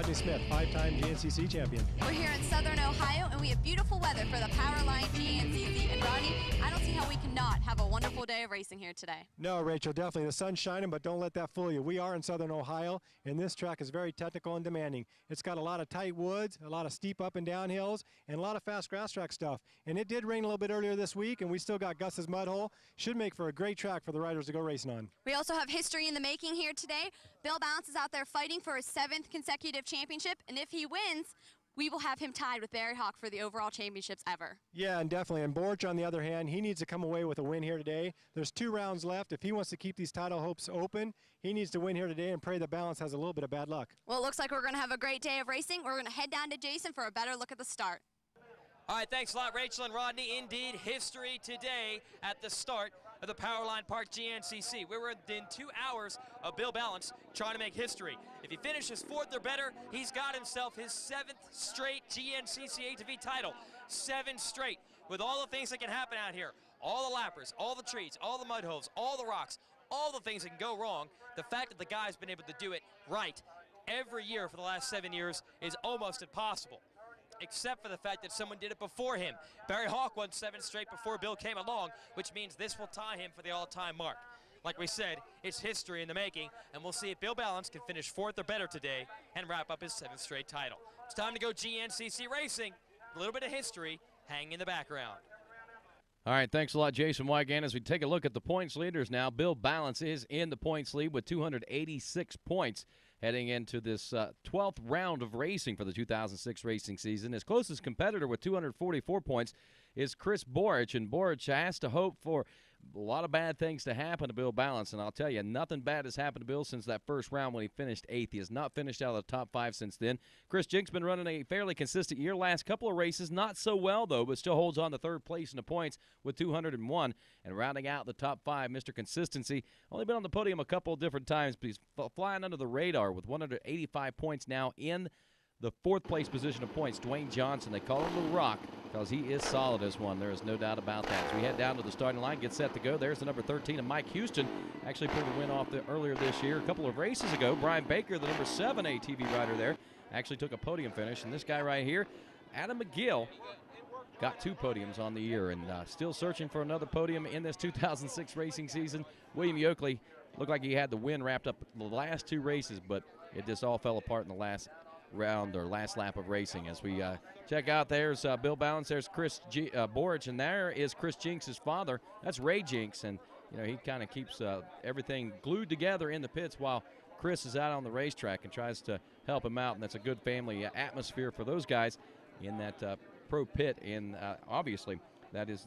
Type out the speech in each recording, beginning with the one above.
Rodney Smith, 5-time GNCC champion. We're here in Southern Ohio, and we have beautiful weather for the Powerline GNCC. And Rodney, I don't see how we cannot have a wonderful day of racing here today. No, Rachel, definitely. The sun's shining, but don't let that fool you. We are in Southern Ohio, and this track is very technical and demanding. It's got a lot of tight woods, a lot of steep up and down hills, and a lot of fast grass track stuff. And it did rain a little bit earlier this week, and we still got Gus's mud hole. Should make for a great track for the riders to go racing on. We also have history in the making here today. Bill Balance is out there fighting for his 7th consecutive championship, and if he wins, we will have him tied with Barry Hawk for the overall championships ever. Yeah, and definitely. And Borch, on the other hand, he needs to come away with a win here today. There's 2 rounds left. If he wants to keep these title hopes open, he needs to win here today and pray the Balance has a little bit of bad luck. Well, it looks like we're going to have a great day of racing. We're going to head down to Jason for a better look at the start. All right, thanks a lot, Rachel and Rodney. Indeed, history today at the start of the Powerline Park GNCC. We were within 2 hours of Bill Balance trying to make history. If he finishes 4th or better, he's got himself his 7th straight GNCC ATV title. 7 straight, with all the things that can happen out here. All the lappers, all the trees, all the mud holes, all the rocks, all the things that can go wrong. The fact that the guy's been able to do it right every year for the last 7 years is almost impossible, except for the fact that someone did it before him. Barry Hawk won 7 straight before Bill came along, which means this will tie him for the all-time mark. Like we said, it's history in the making, and we'll see if Bill Balance can finish 4th or better today and wrap up his 7th straight title. It's time to go GNCC racing. A little bit of history hanging in the background. All right, thanks a lot, Jason Wygant. As we take a look at the points leaders now, Bill Balance is in the points lead with 286 points. Heading into this 12th round of racing for the 2006 racing season. His closest competitor with 244 points is Chris Borich, and Borich has to hope for a lot of bad things to happen to Bill Balance, and I'll tell you, nothing bad has happened to Bill since that first round when he finished 8th. He has not finished out of the top 5 since then. Chris Jinks been running a fairly consistent year. Last couple of races, not so well, though, but still holds on to 3rd place in the points with 201. And rounding out the top 5, Mr. Consistency, only been on the podium a couple of different times, but he's flying under the radar with 185 points now in the 4th place position of points. Dwayne Johnson, they call him the Rock because he is solid as one. There is no doubt about that. As we head down to the starting line, get set to go. There's the number 13 of Mike Houston. Actually pulled a win off earlier this year. A couple of races ago, Brian Baker, the number 7 ATV rider there, actually took a podium finish. And this guy right here, Adam McGill, got 2 podiums on the year and still searching for another podium in this 2006 racing season. William Yoakley looked like he had the win wrapped up the last 2 races, but it just all fell apart in the last round or last lap of racing. As we check out, there's Bill Balance, there's Chris Borich, and there is Chris Jinks' father. That's Ray Jinks, and you know he kind of keeps everything glued together in the pits while Chris is out on the racetrack and tries to help him out, and that's a good family atmosphere for those guys in that pro pit. And obviously that is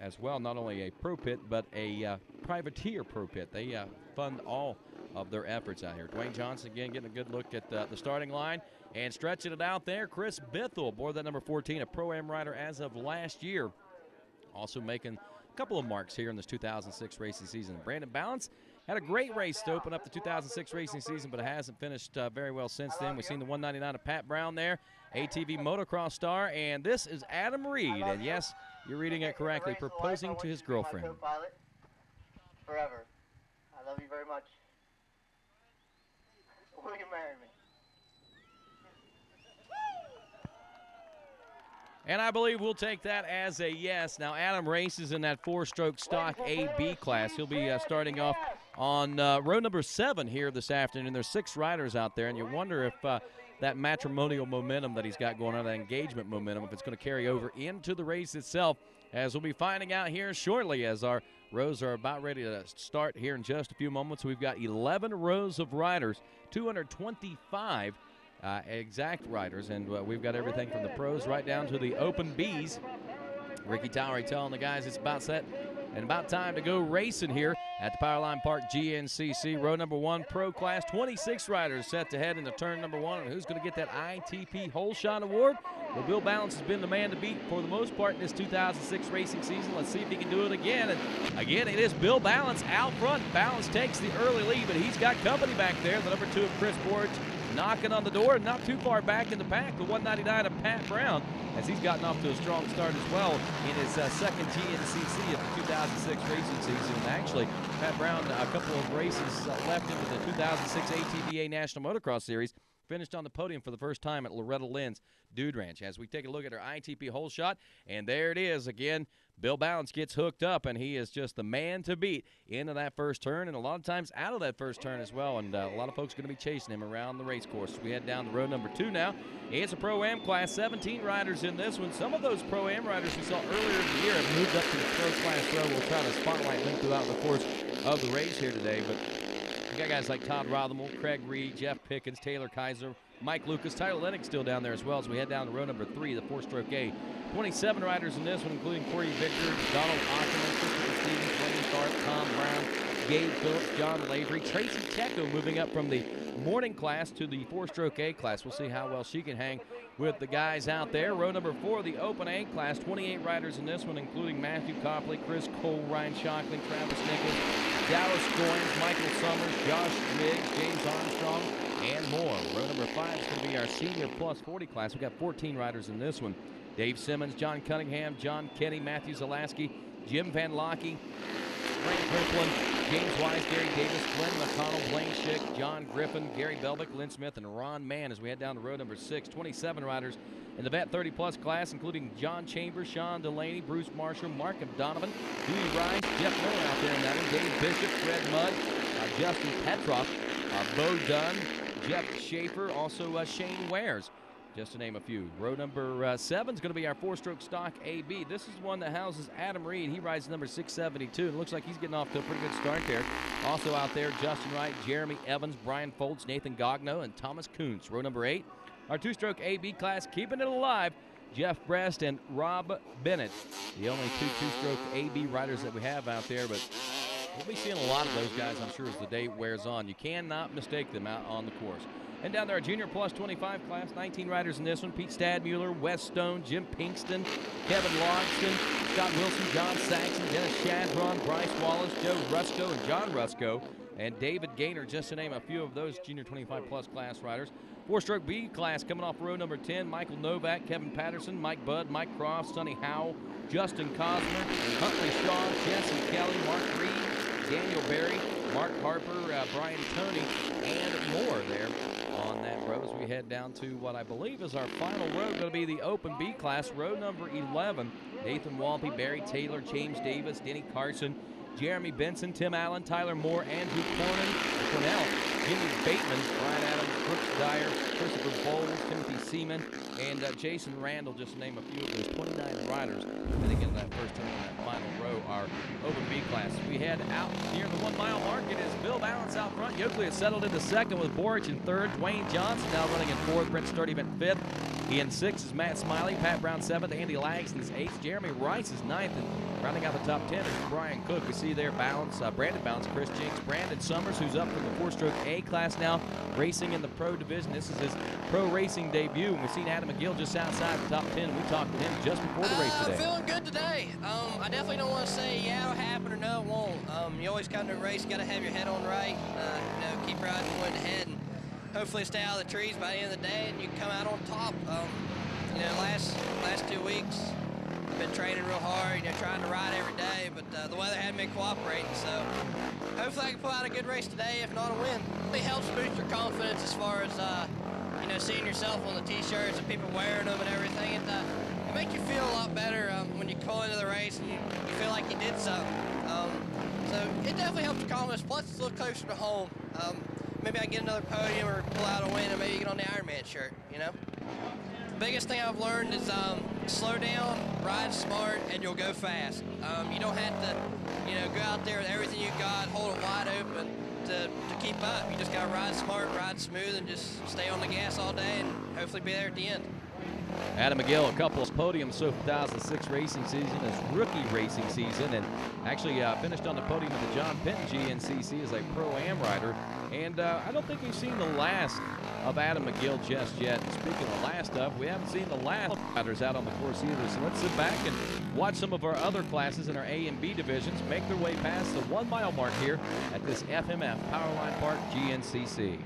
as well not only a pro pit but a privateer pro pit. They fund all of their efforts out here. Dwayne Johnson again getting a good look at the starting line and stretching it out there. Chris Bithell aboard that number 14, a Pro-Am rider as of last year, also making a couple of marks here in this 2006 racing season. Brandon Balance had a great race to open up the 2006 racing season, but it hasn't finished very well since then. We've seen the 199 of Pat Brown there, ATV motocross star, and this is Adam Reed, and yes, you're reading it correctly, proposing to his girlfriend. Forever. I love you very much. Will you marry me? And I believe we'll take that as a yes. Now, Adam races in that 4-stroke stock AB class. He'll be starting off on row number 7 here this afternoon. There's 6 riders out there, and you wonder if that matrimonial momentum that he's got going on, that engagement momentum, if it's going to carry over into the race itself, as we'll be finding out here shortly as our rows are about ready to start here in just a few moments. We've got 11 rows of riders, 225 exact riders, and we've got everything from the pros right down to the open Bs. Ricky Towery telling the guys it's about set and about time to go racing here at the Powerline Park GNCC. Row number 1, pro class, 26 riders set to head into turn number 1. And who's going to get that ITP Whole Shot Award? Well, Bill Balance has been the man to beat for the most part in this 2006 racing season. Let's see if he can do it again. And again, it is Bill Balance out front. Balance takes the early lead, but he's got company back there. The number 2 of Chris Borich knocking on the door, not too far back in the pack. The 199 of Pat Brown, as he's gotten off to a strong start as well in his second GNCC of the 2006 racing season. And actually, Pat Brown, a couple of races left into the 2006 ATVA National Motocross Series. finished on the podium for the first time at Loretta Lynn's Dude Ranch. As we take a look at our ITP hole shot, and there it is again. Bill Balance gets hooked up, and he is just the man to beat into that first turn, and a lot of times out of that first turn as well, and a lot of folks are going to be chasing him around the race course. We head down to row number 2 now. It's a Pro-Am class, 17 riders in this one. Some of those Pro-Am riders we saw earlier in the year have moved up to the Pro Class row. We'll try to spotlight them throughout the course of the race here today, but we got guys like Todd Rothermel, Craig Reed, Jeff Pickens, Taylor Kaiser, Mike Lucas, Tyler Lennox still down there as well as we head down to row number 3, the 4-stroke A. 27 riders in this one, including Corey Victor, Donald Ackerman, Christopher Stevens, Wayne Tharp, Tom Brown, Gabe Phillips, John Lavery, Tracy Checo moving up from the morning class to the 4-stroke A class. We'll see how well she can hang with the guys out there. Row number 4, the Open A class, 28 riders in this one, including Matthew Copley, Chris Cole, Ryan Shockley, Travis Nichols, Dallas Goins, Michael Summers, Josh Riggs, James Armstrong, and more. Row number 5 is going to be our Senior Plus 40 class. We've got 14 riders in this one. Dave Simmons, John Cunningham, John Kenny, Matthew Zalaski, Jim Van Locky, Frank Kirkland, James Wise, Gary Davis, Glenn McConnell, Blaine Schick, John Griffin, Gary Belvick, Lynn Smith, and Ron Mann as we head down to row number 6. 27 riders in the Vet 30-plus class, including John Chambers, Sean Delaney, Bruce Marshall, Mark Donovan, Dewey Rice, Jeff Miller out there in that one, Dave Bishop, Fred Mudd, Justin Petroff, Bo Dunn, Jeff Schaefer, also Shane Wares, just to name a few. Row number 7 is going to be our 4-stroke stock AB. This is the one that houses Adam Reed. He rides number 672. It looks like he's getting off to a pretty good start there. Also out there, Justin Wright, Jeremy Evans, Brian Foltz, Nathan Gogno, and Thomas Kuntz. Row number 8, our 2-stroke AB class, keeping it alive, Jeff Brest and Rob Bennett. The only 2 2-stroke AB riders that we have out there, but we'll be seeing a lot of those guys, I'm sure, as the day wears on. You cannot mistake them out on the course. And down there, our Junior Plus 25 class, 19 riders in this one. Pete Stadmuller, Wes Stone, Jim Pinkston, Kevin Logston, Scott Wilson, John Saxon, Dennis Shadron, Bryce Wallace, Joe Rusko, and John Rusko, and David Gaynor, just to name a few of those Junior 25 plus class riders. 4-stroke B class coming off row number 10, Michael Novak, Kevin Patterson, Mike Budd, Mike Croft, Sonny Howell, Justin Cosmer, Huntley Shaw, Jesse Kelly, Mark Reed, Daniel Berry, Mark Harper, Brian Tony, and more there on that row as we head down to what I believe is our final row, going to be the Open B class, row number 11. Nathan Walpe, Barry Taylor, James Davis, Denny Carson, Jeremy Benson, Tim Allen, Tyler Moore, Andrew Cornell, Jimmy Bateman, Brian Adams, Brooks Dyer, Christopher Bowles, Timothy Seaman, and Jason Randall, just to name a few of those 29 riders heading into that first turn in that final row, our Open B class. We head out near the 1 mile mark. It is Bill Balance out front. Yoakley has settled into second with Borich in third. Dwayne Johnson now running in fourth. Brent Sturdy in fifth. In sixth is Matt Smiley. Pat Brown seventh. Andy Langston is eighth. Jeremy Rice is ninth. And rounding out the top 10 is Brian Cook. We see there Balance, Brandon Balance, Chris Jinks, Brandon Summers, who's up from the 4-stroke A class now, racing in the pro division. This is his pro racing debut. And we've seen Adam McGill just outside the top 10. We talked to him just before the race today. I'm feeling good today. I definitely don't want to say, yeah, it'll happen or no, it won't. You always come to a race, got to have your head on right, keep riding one ahead, and hopefully stay out of the trees by the end of the day, and you can come out on top. Last 2 weeks, I've been training real hard, trying to ride every day, but the weather hadn't been cooperating, so hopefully I can pull out a good race today, if not a win. It helps boost your confidence as far as, seeing yourself on the T-shirts and people wearing them and everything. It makes you feel a lot better when you pull into the race and you feel like you did something. So it definitely helps your confidence, plus it's a little closer to home. Maybe I get another podium or pull out a win and maybe get on the Ironman shirt, The biggest thing I've learned is slow down, ride smart, and you'll go fast. You don't have to, go out there with everything you got, hold it wide open to keep up. You just got to ride smart, ride smooth, and just stay on the gas all day and hopefully be there at the end. Adam McGill, a couple of podiums so 2006 racing season, his rookie racing season, and actually finished on the podium at the John Penn GNCC as a Pro-Am rider. And I don't think we've seen the last of Adam McGill just yet. And speaking of the last of, we haven't seen the last riders out on the course either. So let's sit back and watch some of our other classes in our A and B divisions make their way past the 1 mile mark here at this FMF Powerline Park GNCC.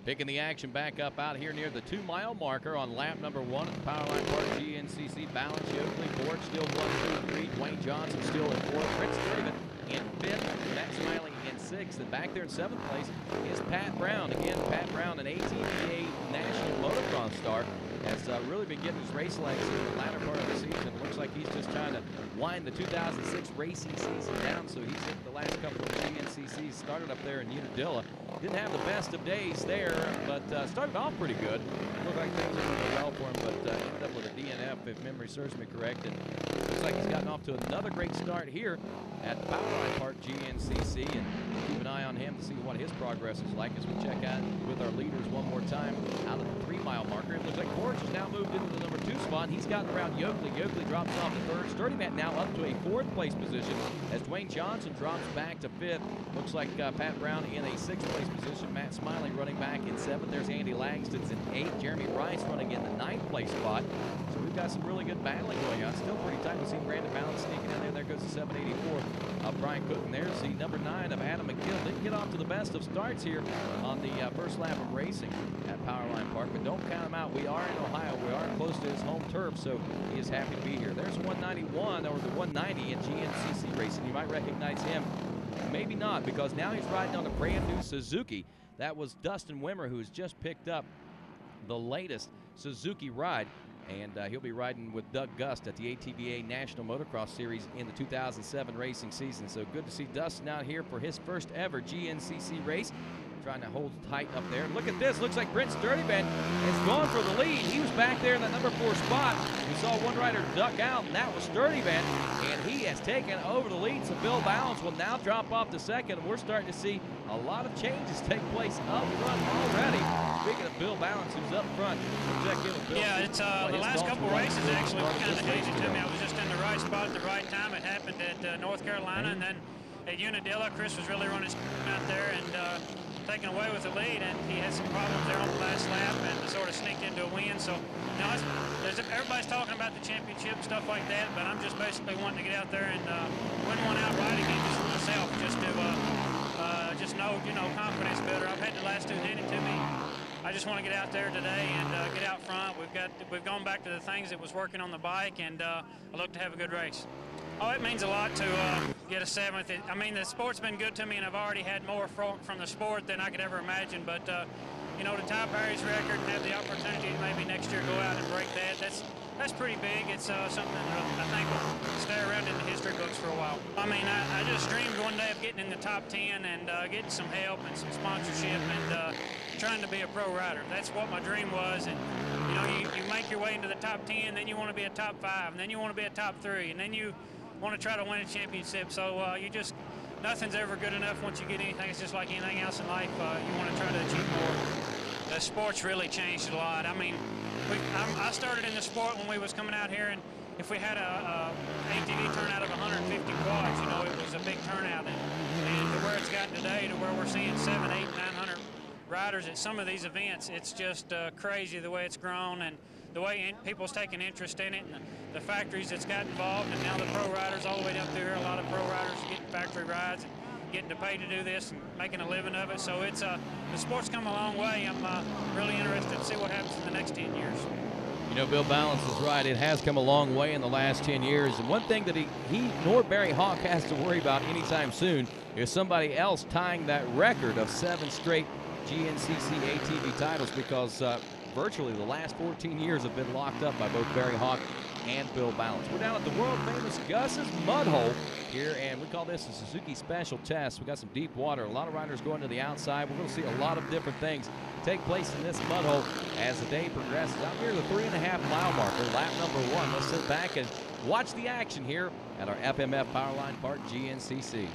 Picking the action back up out here near the 2-mile marker on lap number 1 at the Powerline Park GNCC. Balance Yoakley, Ford still 1, 2, 3. Dwayne Johnson still in 4th. Prince David in 5th. Matt Smiling in 6th. And back there in 7th place is Pat Brown. Again, Pat Brown, an ATV National Motocross star, has really been getting his race legs in the latter part of the season. Looks like he's just trying to wind the 2006 racing season down, so he's hit the last couple of GNCCs. Started up there in Unadilla. Didn't have the best of days there, but started off pretty good. Looked like things were going well for him, but ended up with a DNF, if memory serves me correct. And looks like he's gotten off to another great start here at the Powerline Park GNCC, and keep an eye on him to see what his progress is like as we check out with our leaders one more time out of the 3-mile marker. It looks like Forge has now moved into the number 2 spot. He's gotten around Yoakley. Yoakley drops off to 3rd. Sturdy Matt now up to a 4th place position as Dwayne Johnson drops back to 5th. Looks like Pat Brown in a 6th place position. Matt Smiling running back in 7th. There's Andy Langston's in 8th. Jeremy Rice running in the 9th place spot. So we've got some really good battling going on. Still pretty tight. We've seen Brandon Balance sneaking in there. There goes the 784 of Brian Cook. And there's the number 9 of Adam McGill. Didn't get off to the best of starts here on the first lap of racing at Powerline Park, but don't count him out. We are in Ohio. We are close to his home turf, so he is happy to be here. There's 191, or the 190 in GNCC racing. You might recognize him. Maybe not, because now he's riding on a brand new Suzuki. That was Dustin Wimmer, who has just picked up the latest Suzuki ride, and he'll be riding with Doug Gust at the ATVA National Motocross Series in the 2007 racing season. So good to see Dustin out here for his first ever GNCC race. Trying to hold tight up there. Look at this. Looks like Brent Sturdivant has gone for the lead. He was back there in that number 4 spot. We saw one rider duck out, and that was Sturdivant, and he has taken over the lead. So Bill Balance will now drop off to 2nd, and we're starting to see a lot of changes take place up front already. Speaking of Bill Balance, who's up front, check in with Bill. Yeah, it's the last couple races actually were kind of hazy to me. I was just in the right spot at the right time. It happened at North Carolina, and then at Unadilla, Chris was really running out there and taken away with the lead, and he had some problems there on the last lap and sort of sneaked into a win. So, you know, everybody's talking about the championship and stuff like that, but I'm just basically wanting to get out there and win one outright again just for myself, just to just know, you know, confidence builder. I've had the last 2 handed to me. I just want to get out there today and get out front. We've gone back to the things that was working on the bike, and I look to have a good race. Oh, it means a lot to get a 7th. I mean, the sport's been good to me, and I've already had more from the sport than I could ever imagine. But, you know, to tie Barry's record and have the opportunity to maybe next year go out and break that, that's pretty big. It's something that I think will stay around in the history books for a while. I mean, I just dreamed one day of getting in the top 10 and getting some help and some sponsorship and trying to be a pro rider. That's what my dream was. And, you know, you make your way into the top 10, then you want to be a top 5, and then you want to be a top 3, and then you want to try to win a championship. So nothing's ever good enough once you get anything. It's just like anything else in life. You want to try to achieve more. The sport's really changed a lot. I mean, I started in the sport when we was coming out here, and if we had a ATV turnout of 150 quads, you know, it was a big turnout. And to where it's gotten today, to where we're seeing 700, 800, 900 riders at some of these events, it's just crazy the way it's grown and the way people's taking interest in it, and the factories that's got involved, and now the pro riders all the way up through here. A lot of pro riders are getting factory rides and getting to pay to do this and making a living of it. So it's the sport's come a long way. I'm really interested to see what happens in the next 10 years. You know, Bill Balance is right. It has come a long way in the last 10 years. And one thing that he nor Barry Hawk has to worry about anytime soon is somebody else tying that record of 7 straight GNCC ATV titles, because virtually the last 14 years have been locked up by both Barry Hawk and Bill Balance. We're down at the world-famous Gus's Mud Hole here, and we call this a Suzuki Special Test. We got some deep water. A lot of riders going to the outside. We're going to see a lot of different things take place in this mud hole as the day progresses. Out here, the 3.5-mile marker, lap number 1. Let's sit back and watch the action here at our FMF Powerline Park GNCC.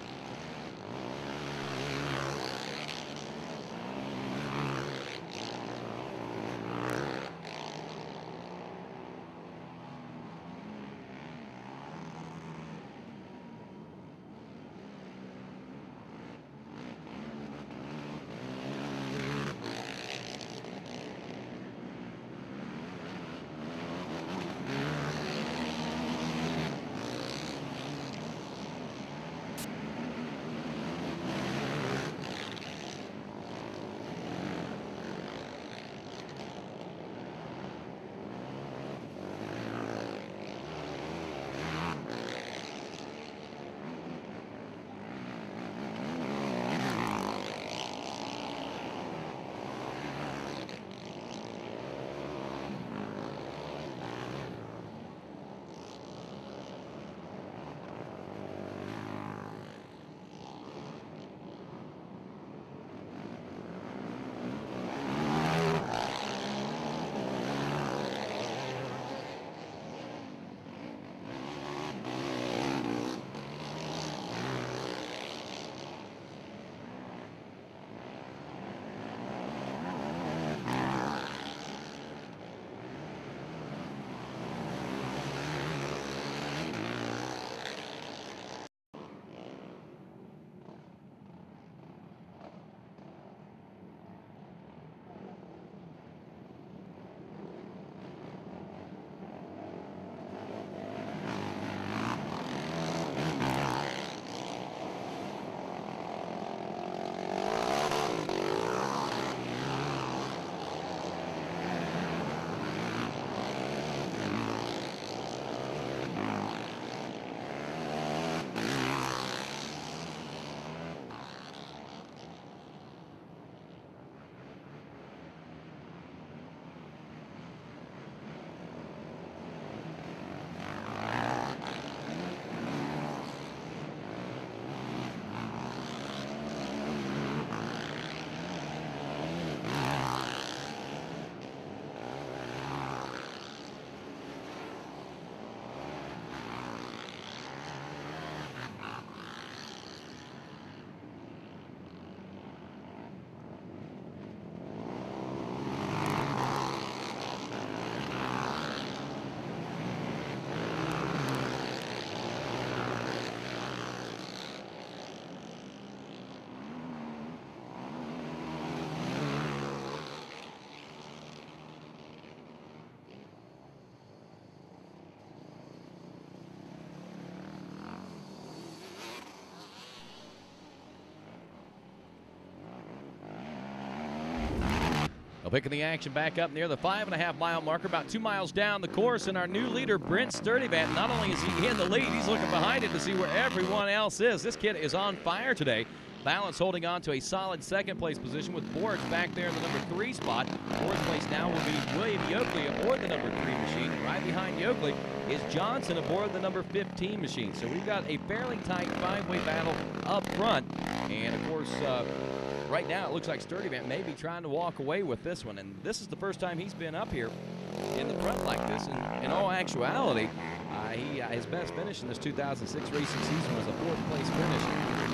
Well, picking the action back up near the 5.5-mile marker, about 2 miles down the course, and our new leader, Brent Sturdivant, not only is he in the lead, he's looking behind him to see where everyone else is. This kid is on fire today. Balance holding on to a solid second-place position with Borch back there in the number 3 spot. Fourth place now will be William Yoakley aboard the number 3 machine. Right behind Yoakley is Johnson aboard the number 15 machine. So we've got a fairly tight 5-way battle up front. And, of course, right now it looks like Sturdivant may be trying to walk away with this one. And this is the first time he's been up here in the front like this. And in all actuality, his best finish in this 2006 racing season was a 4th-place finish.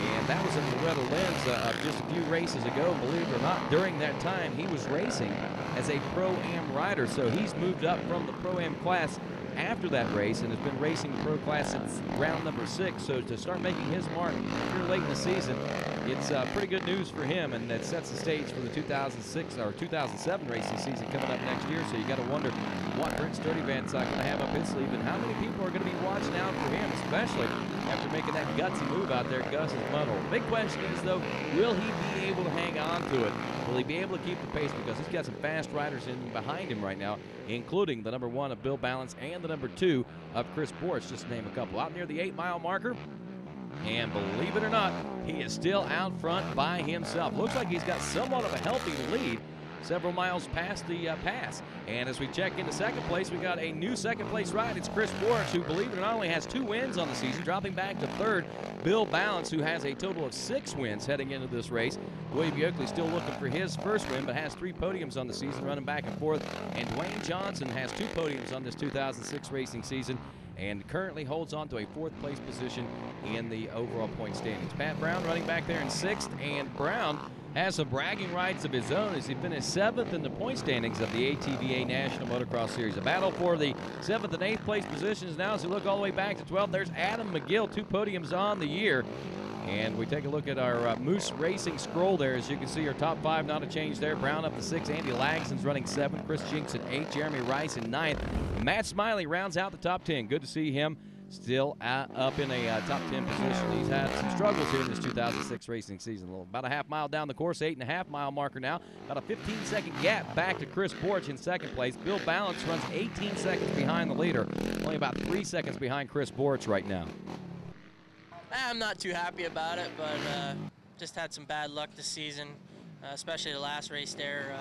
And that was at Loretta Lynn's just a few races ago. Believe it or not, during that time, he was racing as a Pro-Am rider. So he's moved up from the Pro-Am class after that race and has been racing the Pro class since round number 6. So to start making his mark here late in the season, it's pretty good news for him, and that sets the stage for the 2006 or 2007 racing season coming up next year. So you got to wonder what Brent Sturdivant's going to have up his sleeve and how many people are going to be watching out for him, especially after making that gutsy move out there, Gus's Muddle. The big question is, though, will he be able to hang on to it? Will he be able to keep the pace? Because he's got some fast riders in behind him right now, including the number 1 of Bill Balance and the number 2 of Chris Borch, just to name a couple. Out near the 8-mile marker, and believe it or not, he is still out front by himself. Looks like he's got somewhat of a healthy lead several miles past the pass. And as we check into second place, we got a new second-place ride. It's Chris Borch, who, believe it or not, only has 2 wins on the season, dropping back to 3rd. Bill Balance, who has a total of 6 wins heading into this race. William Yoakley still looking for his first win, but has 3 podiums on the season, running back and forth. And Dwayne Johnson has 2 podiums on this 2006 racing season, and currently holds on to a 4th-place position in the overall point standings. Pat Brown running back there in 6th, and Brown has some bragging rights of his own as he finished 7th in the point standings of the ATVA National Motocross Series. A battle for the 7th and 8th place positions now as we look all the way back to 12th. There's Adam McGill, 2 podiums on the year. And we take a look at our Moose Racing scroll there. As you can see, our top 5, not a change there. Brown up to 6, Andy Lagson's running 7, Chris Jinks at 8, Jeremy Rice in 9th. Matt Smiley rounds out the top 10. Good to see him still up in a top 10 position. He's had some struggles here in this 2006 racing season. About a half mile down the course, 8.5-mile marker now. About a 15-second gap back to Chris Borch in 2nd place. Bill Balance runs 18 seconds behind the leader, only about 3 seconds behind Chris Borch right now. I'm not too happy about it, but just had some bad luck this season, especially the last race there.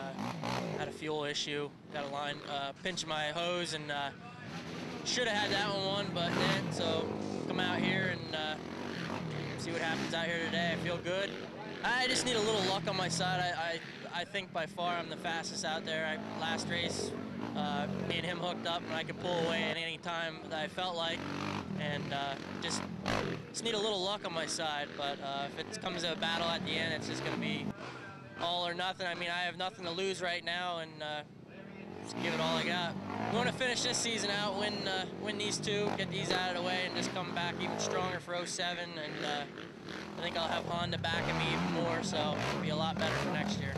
Had a fuel issue, got a line, pinching my hose, and should have had that one won, but didn't. So come out here and see what happens out here today. I feel good. I just need a little luck on my side. I think by far I'm the fastest out there. Last race, me and him hooked up, and I could pull away at any time that I felt like. And just need a little luck on my side. But if it comes to a battle at the end, it's just going to be all or nothing. I mean, I have nothing to lose right now, and just give it all I got. We want to finish this season out, win these 2, get these out of the way, and just come back even stronger for 07. And I think I'll have Honda backing me even more, so it'll be a lot better for next year.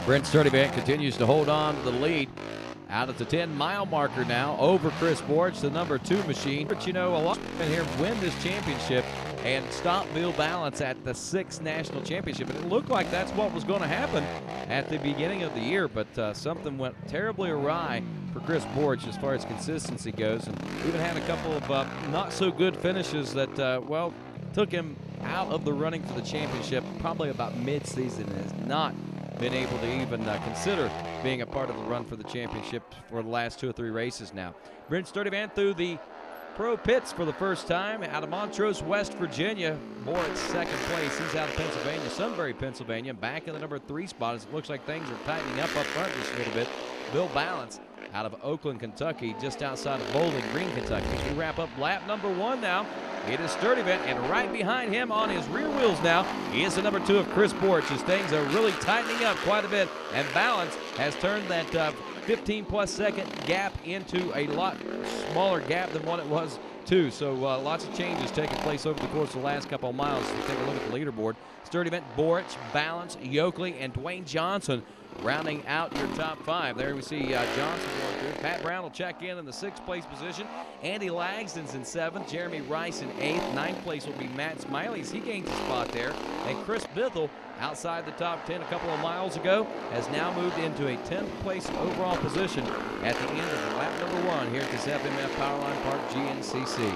Brent Sturdivant continues to hold on to the lead. Out at the 10-mile marker now, over Chris Borch, the number 2 machine. But you know, a lot of men here win this championship and stop Bill Balance at the 6th national championship. And it looked like that's what was going to happen at the beginning of the year, but something went terribly awry for Chris Borch as far as consistency goes, and even had a couple of not so good finishes that, well, took him out of the running for the championship probably about mid-season, and has not been able to even consider being a part of the run for the championship for the last 2 or 3 races now. Brent Sturdivant through the pro pits for the first time out of Montrose, West Virginia. Moritz 2nd place. He's out of Pennsylvania, Sunbury, Pennsylvania, back in the number 3 spot as it looks like things are tightening up front just a little bit. Bill Balance out of Oakland, Kentucky, just outside of Bowling Green, Kentucky. As we wrap up lap number 1 now, it is Sturdivant, and right behind him on his rear wheels now is the number 2 of Chris Borch, as things are really tightening up quite a bit, and Balance has turned that 15-plus second gap into a lot smaller gap than what it was too. So lots of changes taking place over the course of the last couple of miles. If you take a look at the leaderboard, Sturdivant, Borch, Balance, Yoakley, and Dwayne Johnson rounding out your top 5. There we see Johnson going through. Pat Brown will check in the 6th place position. Andy Langston's in 7th. Jeremy Rice in 8th. 9th place will be Matt Smiley as he gains a spot there. And Chris Bithell, outside the top 10 a couple of miles ago, has now moved into a 10th place overall position at the end of lap number 1 here at this FMF Powerline Park GNCC.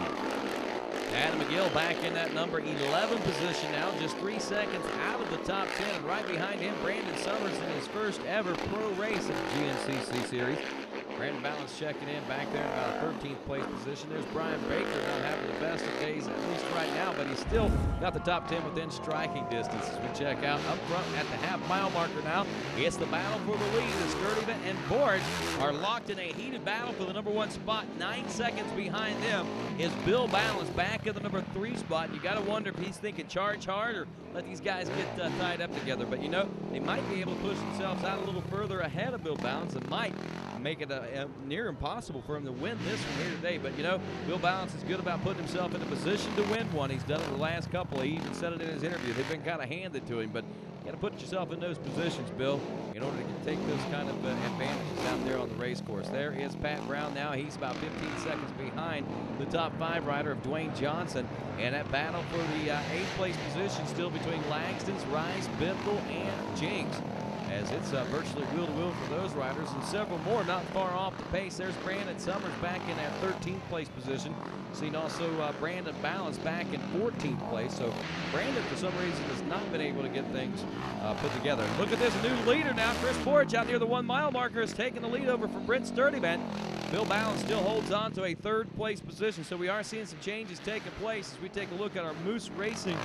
Adam McGill back in that number 11 position now, just 3 seconds out of the top 10. And right behind him, Brandon Summers in his first ever pro race of the GNCC Series. Brandon Balance checking in back there in about a 13th place position. There's Brian Baker, not having the best of days, at least right now, but he's still got the top 10 within striking distance. As we check out up front at the half-mile marker now, it's the battle for the lead. The Sturtevant and Borge are locked in a heated battle for the number 1 spot. 9 seconds behind them is Bill Balance back at the number 3 spot. You got to wonder if he's thinking charge hard or let these guys get tied up together. But, you know, they might be able to push themselves out a little further ahead of Bill Balance. It might make it near impossible for him to win this one here today. But, you know, Bill Balance is good about putting himself in a position to win one. He's done it the last couple. He even said it in his interview. They've been kind of handed to him. But you got to put yourself in those positions, Bill, in order to take those kind of advantages out there on the race course. There is Pat Brown now. He's about 15 seconds behind the top 5 rider of Dwayne Johnson. And that battle for the 8th place position still between Langston's, Rice, Bithell, and Jinks, as it's virtually wheel-to-wheel for those riders, and several more not far off the pace. There's Brandon Summers back in that 13th place position. Seen also Brandon Balance back in 14th place. So Brandon, for some reason, has not been able to get things put together. Look at this, a new leader now. Chris Borge out near the 1 mile marker has taken the lead over from Brent Sturtevant. Bill Balance still holds on to a 3rd place position, so we are seeing some changes taking place as we take a look at our Moose Racing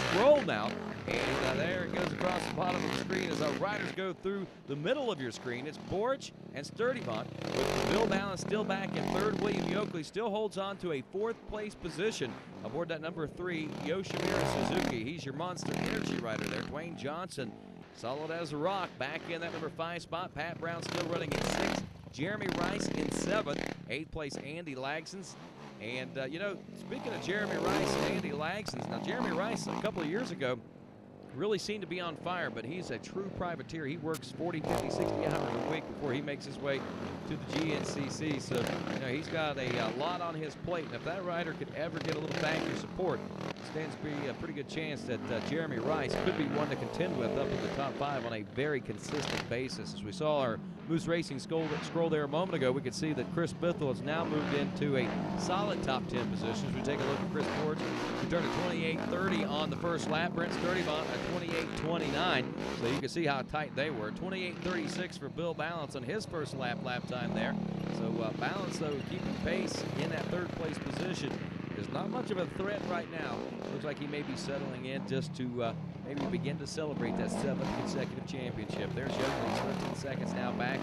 scroll now. And there it goes across the bottom of the screen as our riders go through the middle of your screen. It's Borge and Sturtevant, with Bill Balance still back in 3rd. William Yoakley still holds on to a 4th place position aboard that number 3 Yoshimura Suzuki. He's your Monster Energy rider there. Dwayne Johnson, solid as a rock, back in that number 5 spot. Pat Brown still running in 6th. Jeremy Rice in 7th. 8th place Andy Lagsons. And, you know, speaking of Jeremy Rice and Andy Lagsons, now Jeremy Rice a couple of years ago really seemed to be on fire, but he's a true privateer. He works 40, 50, 60 hours a week before he makes his way to the GNCC. So, you know, he's got a lot on his plate. And if that rider could ever get a little factory support, it stands to be a pretty good chance that Jeremy Rice could be one to contend with up in the top 5 on a very consistent basis. As we saw our Moose Racing scroll there a moment ago, we could see that Chris Bithell has now moved into a solid top 10 position. As we take a look at Chris Borge, who turned a 28.30 on the first lap. Brent Sturtevant at 28.29, so you can see how tight they were. 28.36 for Bill Balance on his first lap time there. So Balance, though, keeping pace in that 3rd place position. Is not much of a threat right now. Looks like he may be settling in just to maybe begin to celebrate that 7th consecutive championship. There's Yoakley, 13 seconds now back.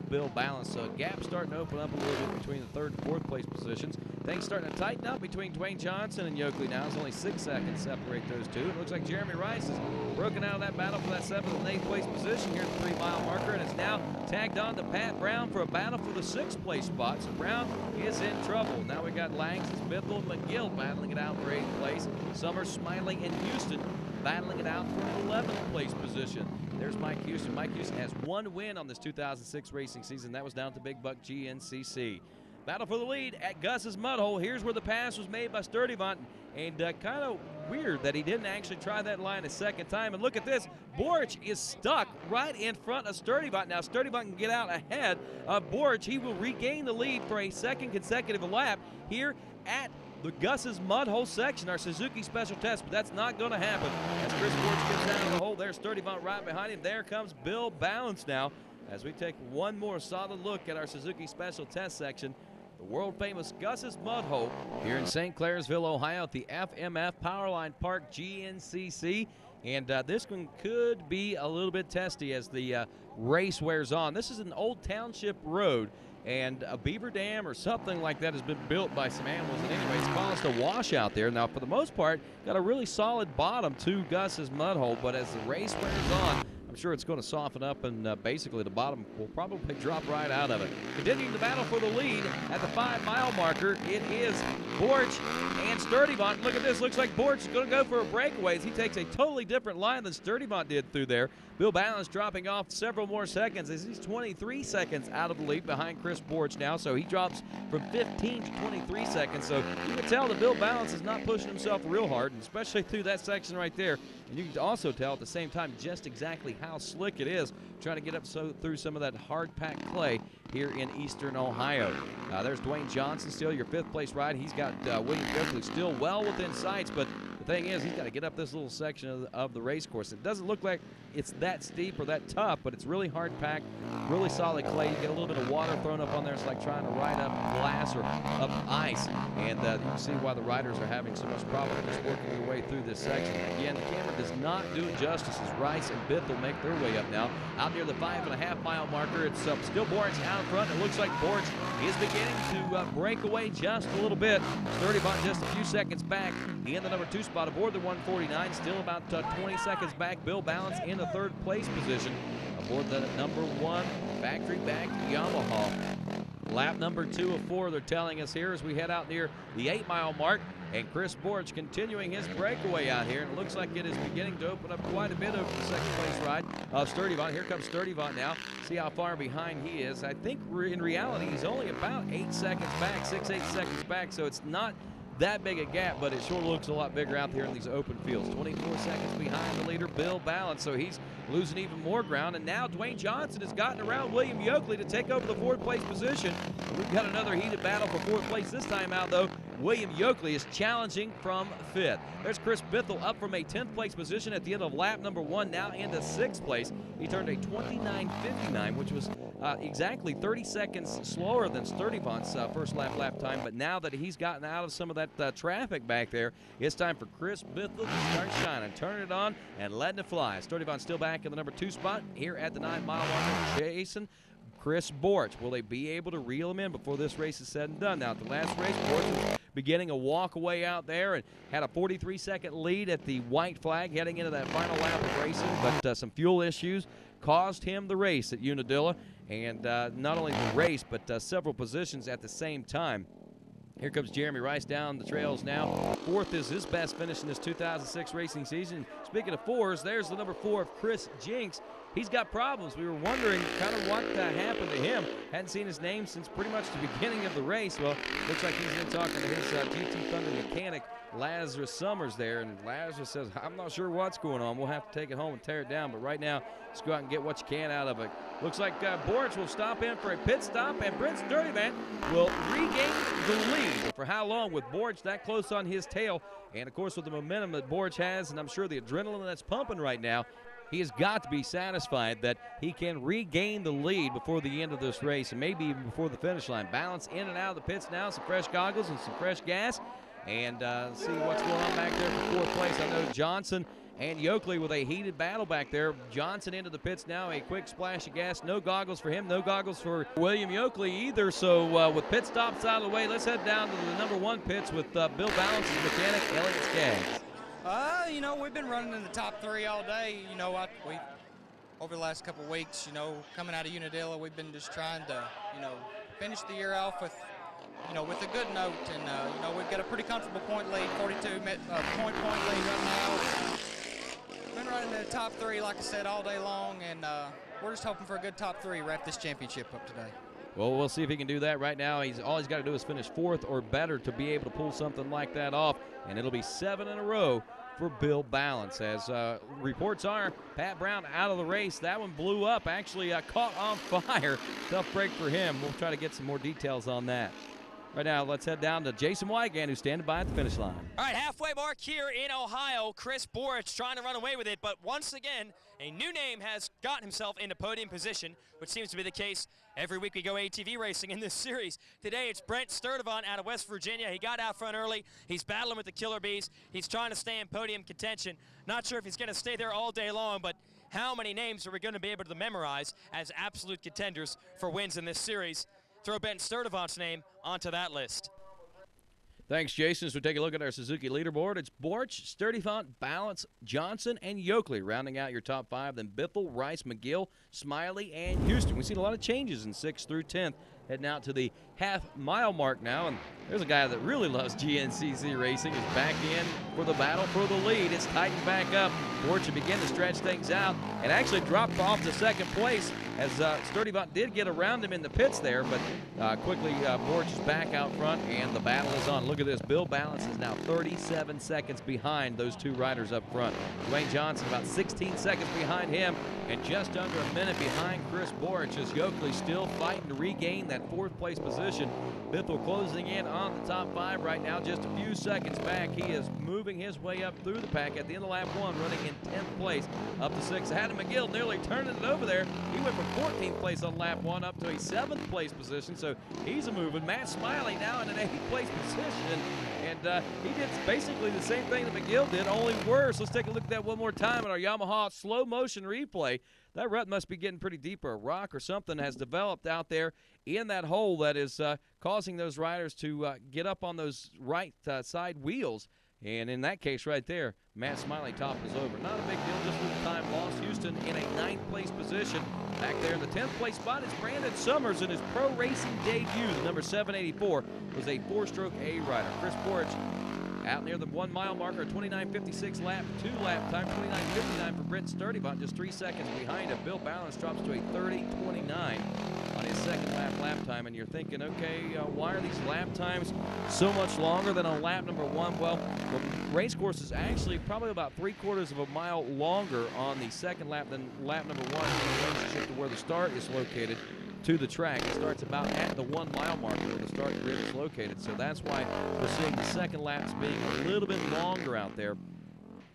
Bill Balance. So a gap starting to open up a little bit between the 3rd and 4th place positions. Things starting to tighten up between Dwayne Johnson and Yoakley now. It's only 6 seconds separate those two. It looks like Jeremy Rice has broken out of that battle for that 7th and 8th place position here at the 3 mile marker, and it's now tagged on to Pat Brown for a battle for the 6th place spot. So Brown is in trouble. Now we got Langston, Bithell, McGill battling it out for 8th place. Summers, Smiley, and Houston battling it out for an 11th place position. There's Mike Houston. Mike Houston has 1 win on this 2006 racing season. That was down at the Big Buck GNCC. Battle for the lead at Gus's Mudhole. Here's where the pass was made by Sturtevant. And kind of weird that he didn't actually try that line a second time. And look at this. Borge is stuck right in front of Sturtevant. Now Sturtevant can get out ahead of Borge. He will regain the lead for a 2nd consecutive lap here at the Gus's Mudhole section, our Suzuki Special Test, but that's not going to happen. As Chris Borge gets down to the hole, there's Sturtevant right behind him. There comes Bill Balance now as we take one more solid look at our Suzuki Special Test section. The world-famous Gus's Mudhole here in St. Clairsville, Ohio at the FMF Powerline Park GNCC. And this one could be a little bit testy as the race wears on. This is an old township road, and a beaver dam or something like that has been built by some animals. And anyway, it's caused a washout there. Now, for the most part, got a really solid bottom to Gus's Mudhole, but as the race wears on, I'm sure it's going to soften up, and basically the bottom will probably drop right out of it. Continuing the battle for the lead at the 5-mile marker, it is Borch and Sturdivant. Look at this. Looks like Borch is going to go for a breakaway as he takes a totally different line than Sturdivant did through there. Bill Balance dropping off several more seconds as he's 23 seconds out of the lead behind Chris Borch now, so he drops from 15 to 23 seconds. So you can tell that Bill Balance is not pushing himself real hard, and especially through that section right there. And you can also tell at the same time just exactly how slick it is trying to get up through some of that hard-packed clay here in eastern Ohio. There's Dwayne Johnson still, your 5th place ride. He's got William Goodley still well within sights, but the thing is he's got to get up this little section of the race course. It doesn't look like it's that steep or that tough, but it's really hard-packed, really solid clay. You get a little bit of water thrown up on there. It's like trying to ride up glass or up ice, and you can see why the riders are having so much problem just working their way through this section. Again, the camera does not do it justice as Rice and Bithell make their way up now. Out near the 5.5-mile marker, it's still Borch out in front. It looks like Borch is beginning to break away just a little bit. Sturdivant just a few seconds back in the number 2 spot aboard the 149, still about 20 seconds back. Bill Balance in the 3rd place position aboard the number 1 factory-backed Yamaha. Lap number 2 of 4, they're telling us here as we head out near the 8-mile mark. And Chris Borch continuing his breakaway out here. And it looks like it is beginning to open up quite a bit over the 2nd place ride of Sturdivant. Here comes Sturdivant now. See how far behind he is. I think in reality he's only about 8 seconds back, 6-8 seconds back. So it's not that big a gap, but it sure looks a lot bigger out here in these open fields. 24 seconds behind the leader, Bill Balance, so he's losing even more ground. And now Dwayne Johnson has gotten around William Yoakley to take over the 4th place position. We've got another heated battle for 4th place. This time out, though, William Yoakley is challenging from 5th. There's Chris Bithell up from a 10th place position at the end of lap number 1, now into 6th place. He turned a 29.59, which was exactly 30 seconds slower than Sturdivant's first lap time. But now that he's gotten out of some of that traffic back there, it's time for Chris Bithell to start shining, turning it on and letting it fly. Sturdivant still back in the number 2 spot here at the 9-mile marker. Jason, Chris Borch, will they be able to reel him in before this race is said and done? Now, at the last race, Borch was beginning a walk away out there and had a 43-second lead at the white flag heading into that final lap of racing, but some fuel issues cost him the race at Unadilla, and not only the race, but several positions at the same time. Here comes Jeremy Rice down the trails now. 4th is his best finish in this 2006 racing season. Speaking of 4s, there's the number 4 of Chris Jinks. He's got problems. We were wondering kind of what happened to him. Hadn't seen his name since pretty much the beginning of the race. Well, looks like he's been talking to his GT Thunder mechanic, Lazarus Summers there, and Lazarus says, I'm not sure what's going on. We'll have to take it home and tear it down, but right now, let's go out and get what you can out of it. Looks like Borch will stop in for a pit stop, and Brent Sturdivant will regain the lead. But for how long with Borch that close on his tail, and of course with the momentum that Borch has, and I'm sure the adrenaline that's pumping right now, he has got to be satisfied that he can regain the lead before the end of this race, and maybe even before the finish line. Balance in and out of the pits now, some fresh goggles and some fresh gas, and see what's going on back there for 4th place. I know Johnson and Yoakley with a heated battle back there. Johnson into the pits now, a quick splash of gas. No goggles for him, no goggles for William Yoakley either. So with pit stops out of the way, let's head down to the number 1 pits with Bill Balance's mechanic, Elliott Skaggs. You know, we've been running in the top 3 all day. You know, we over the last couple of weeks, you know, coming out of Unadilla, we've been just trying to, you know, finish the year off with, you know, with a good note. And, you know, we've got a pretty comfortable point lead, 42 point lead right now. Been running in the top 3, like I said, all day long, and we're just hoping for a good top 3, wrap this championship up today. Well, we'll see if he can do that right now. All he's got to do is finish 4th or better to be able to pull something like that off, and it'll be 7 in a row for Bill Balance. As reports are, Pat Brown out of the race. That one blew up, actually caught on fire. Tough break for him. We'll try to get some more details on that. Right now, let's head down to Jason Wygant, who's standing by at the finish line. All right, halfway mark here in Ohio. Chris Borch trying to run away with it, but once again, a new name has gotten himself into podium position, which seems to be the case every week we go ATV racing in this series. Today, it's Brent Sturdivant out of West Virginia. He got out front early. He's battling with the Killer Bees. He's trying to stay in podium contention. Not sure if he's going to stay there all day long, but how many names are we going to be able to memorize as absolute contenders for wins in this series? Throw Brent Sturdivant's name onto that list. Thanks, Jason. As we take a look at our Suzuki leaderboard, it's Borch, Sturdivant, Balance, Johnson, and Yoakley rounding out your top 5. Then Biffle, Rice, McGill, Smiley, and Houston. We've seen a lot of changes in 6th through 10th. Heading out to the half-mile mark now, and there's a guy that really loves GNCC racing. Is back in for the battle for the lead. It's tightened back up. Borch begin to stretch things out and actually dropped off to 2nd place as Sturdivant did get around him in the pits there, but quickly Borch is back out front, and the battle is on. Look at this. Bill Balance is now 37 seconds behind those 2 riders up front. Dwayne Johnson about 16 seconds behind him, and just under a minute behind Chris Borch as Yoakley still fighting to regain that 4th place position. Biffle closing in on the top 5 right now, just a few seconds back. He is moving his way up through the pack at the end of lap 1, running in 10th place up to 6. Adam McGill nearly turning it over there. He went from 14th place on lap 1 up to a 7th place position, so he's a moving. Matt Smiley now in an 8th place position, and he did basically the same thing that McGill did, only worse. Let's take a look at that one more time in our Yamaha slow motion replay. That rut must be getting pretty deep, or a rock or something has developed out there in that hole that is causing those riders to get up on those right side wheels. And in that case right there, Matt Smiley topples over. Not a big deal, just a little time lost. Houston in a 9th place position. Back there in the 10th place spot is Brandon Summers in his pro racing debut. The number 784 was a 4-stroke A rider. Chris Borch out near the 1 mile marker, 29.56 lap, 2 lap time, 29.59 for Brent Sturdivant, just 3 seconds behind him. Bill Balance drops to a 30.29 on his 2nd lap time, and you're thinking, okay, why are these lap times so much longer than on lap number 1? Well, the race course is actually probably about 3/4 of a mile longer on the 2nd lap than lap number 1 in relationship to where the start is located to the track. It starts about at the 1 mile marker where the start grid is located. So that's why we're seeing the 2nd laps being a little bit longer out there.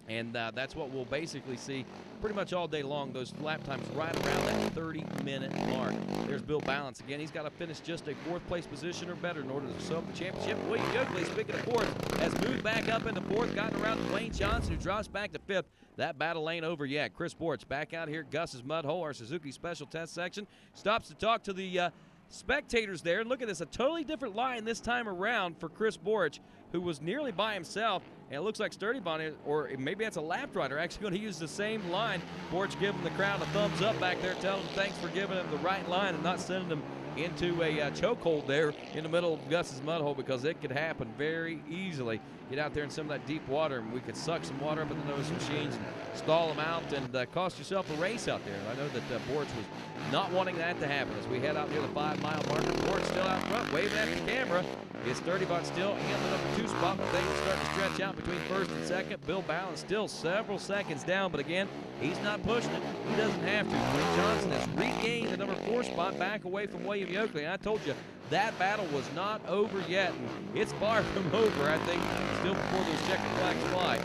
And that's what we'll basically see pretty much all day long, those lap times right around that 30-minute mark. There's Bill Balance again. He's got to finish just a 4th place position or better in order to sum up the championship. William Yoakley, speaking of 4th, has moved back up into 4th, gotten around Dwayne Johnson, who drops back to 5th. That battle ain't over yet. Chris Borch back out here at Gus's Mud Hole, our Suzuki Special Test section. Stops to talk to the spectators there. And look at this, a totally different line this time around for Chris Borch, who was nearly by himself. And it looks like Sturdivant, or maybe that's a lap rider, actually going to use the same line. Borch giving the crowd a thumbs up back there, telling them thanks for giving him the right line and not sending them into a chokehold there in the middle of Gus's Mud Hole, because it could happen very easily. Get out there in some of that deep water, and we could suck some water up into those machines and stall them out and cost yourself a race out there. I know that Borch was not wanting that to happen. As we head out near the 5 mile marker, Borch still out front, waving at the camera. It's Sturdivant still in the number 2 spot, but they can start to stretch out between 1st and 2nd. Bill Balance still several seconds down, but again, he's not pushing it. He doesn't have to. Dwayne Johnson has regained the number 4 spot back away from William Yoakley. And I told you, that battle was not over yet, and it's far from over, I think, still before those checkered flags fly.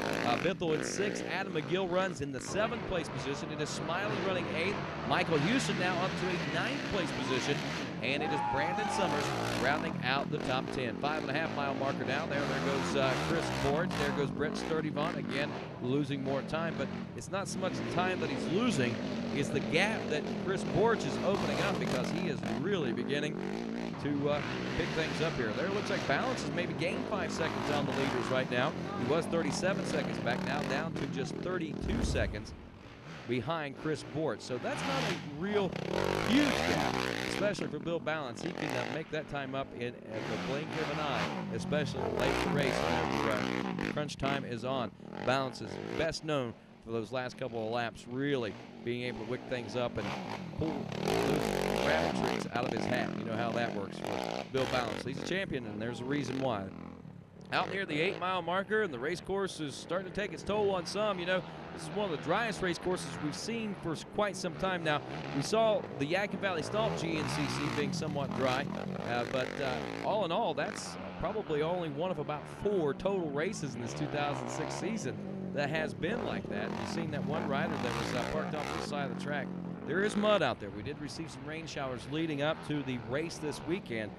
Biffle in 6th, Adam McGill runs in the 7th place position. It is Smiley running 8th. Michael Houston now up to a 9th place position, and it is Brandon Summers rounding out the top 10. 5.5 mile marker down there. There goes Chris Borch. There goes Brent Sturdivant, again losing more time, but it's not so much the time that he's losing, it's the gap that Chris Borch is opening up, because he is really beginning to pick things up here. There it looks like Balance has maybe gained 5 seconds on the leaders right now. He was 37 seconds back, now down to just 32 seconds behind Chris Borch. So that's not a real huge gap, especially for Bill Balance. He can make that time up in the blink of an eye, especially late in the race whenever crunch time is on. Balance is best known for those last couple of laps, really being able to wick things up and pull those rabbit tricks out of his hat. You know how that works for Bill Balance. He's a champion, and there's a reason why. Out near the 8 mile marker, and the race course is starting to take its toll on some. You know, this is one of the driest race courses we've seen for quite some time now. We saw the Yadkin Valley Stomp GNCC being somewhat dry, but all in all, that's probably only one of about 4 total races in this 2006 season that has been like that. You've seen that one rider that was parked off to the side of the track. There is mud out there. We did receive some rain showers leading up to the race this weekend,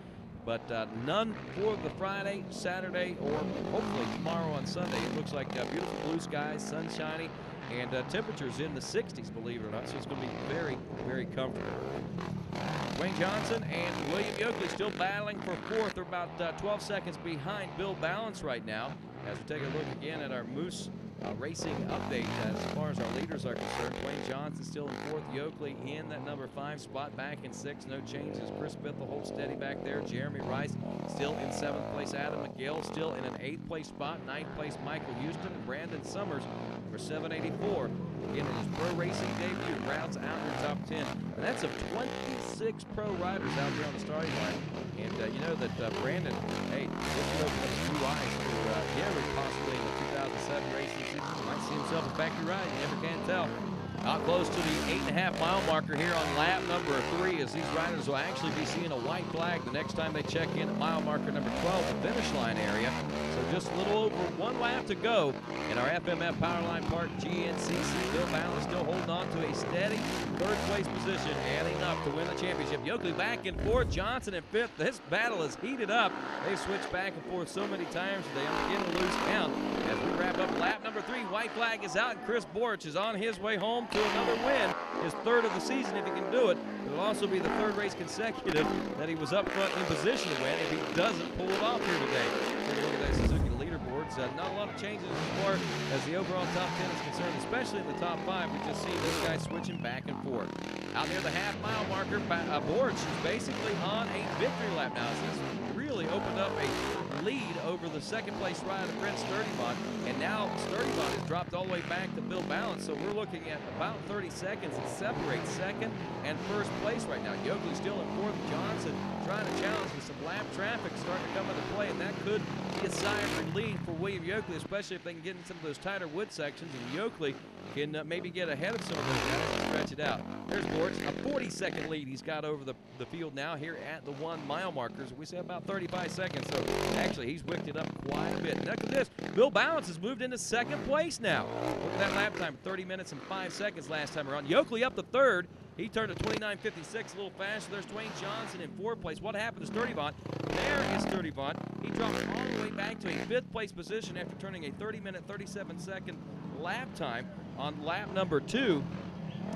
but none for the Friday, Saturday, or hopefully tomorrow on Sunday. It looks like beautiful blue skies, sunshiny, and temperatures in the 60s, believe it or not, so it's going to be very, very comfortable. Dwayne Johnson and William Yoakley still battling for fourth. They're about 12 seconds behind Bill Balance right now. As we take a look again at our Moose racing update as far as our leaders are concerned. Dwayne Johnson still in fourth. Yoakley in that number 5 spot, back in 6. No changes. Chris Bithell holds steady back there. Jeremy Rice still in 7th place. Adam McGill still in an 8th place spot. 9th place Michael Houston. And Brandon Summers for 784. Again, in his pro racing debut, rounds out in the top 10. And that's of 26 pro riders out there on the starting line. And you know that Brandon, hey, this could open up a few eyes for Gary possibly in the 2007 racing season. Might see himself a factory ride. You never can tell. Out close to the 8.5 mile marker here on lap number 3, as these riders will actually be seeing a white flag the next time they check in at mile marker number 12, the finish line area. So just a little over 1 lap to go in our FMF Powerline Park GNCC. Bill Balance still holding on to a steady 3rd place position, adding up to win the championship. Yoakley back and forth, Johnson in 5th. This battle is heated up. They've switched back and forth so many times they are getting a loose count. As we wrap up lap number 3, white flag is out, and Chris Borch is on his way home to another win, his 3rd of the season if he can do it. It'll also be the 3rd race consecutive that he was up front in position to win if he doesn't pull it off here today. Take a look at that Suzuki leaderboards. Not a lot of changes as far as the overall top 10 is concerned, especially in the top 5. We've just seen this guy switching back and forth. Out near the half-mile marker, Borch is basically on a victory lap now. He's really opened up a lead over the 2nd place rider, Brent Sturdivant, and now Sturdivant has dropped all the way back to Bill Balance, so we're looking at about 30 seconds that separate 2nd and 1st place right now. Yoakley still in 4th. Johnson trying to challenge with some lap traffic starting to come into play, and that could be a sign of relief for William Yoakley, especially if they can get in some of those tighter wood sections, and Yoakley can maybe get ahead of some of those guys and stretch it out. There's Borch, a 40-second lead he's got over the field now here at the 1 mile markers. We say about 35 seconds, so actually he's wicked it up quite a bit. Look at this, Bill Balance has moved into 2nd place now. Look at that lap time, 30 minutes and 5 seconds last time around. Yoakley up to 3rd. He turned to 29.56, a little faster. There's Dwayne Johnson in 4th place. What happened to Sturdivant? There is Sturdivant. He drops all the way back to a 5th place position after turning a 30-minute, 37-second lap time on lap number 2,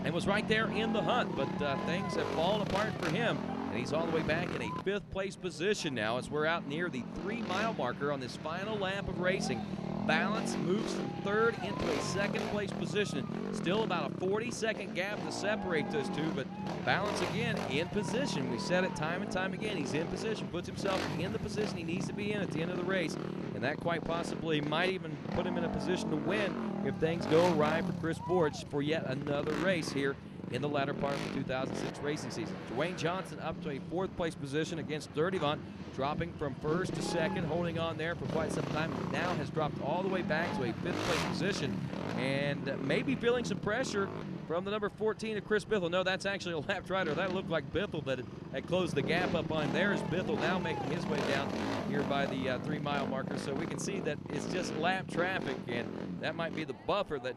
and was right there in the hunt. But things have fallen apart for him, and he's all the way back in a 5th place position now as we're out near the 3 mile marker on this final lap of racing. Balance moves from 3rd into a 2nd place position. Still about a 40-second gap to separate those two, but Balance again in position. We said it time and time again. He's in position, puts himself in the position he needs to be in at the end of the race, and that quite possibly might even put him in a position to win if things go awry for Chris Borch for yet another race here in the latter part of the 2006 racing season. Dwayne Johnson up to a 4th place position against Sturdivant, dropping from 1st to 2nd, holding on there for quite some time. Now has dropped all the way back to a 5th place position, and maybe feeling some pressure from the number 14 of Chris Bithell. No, that's actually a lap rider. That looked like Bithell that had closed the gap up on him. There's Bithell now making his way down here by the 3 mile marker. So we can see that it's just lap traffic, and that might be the buffer that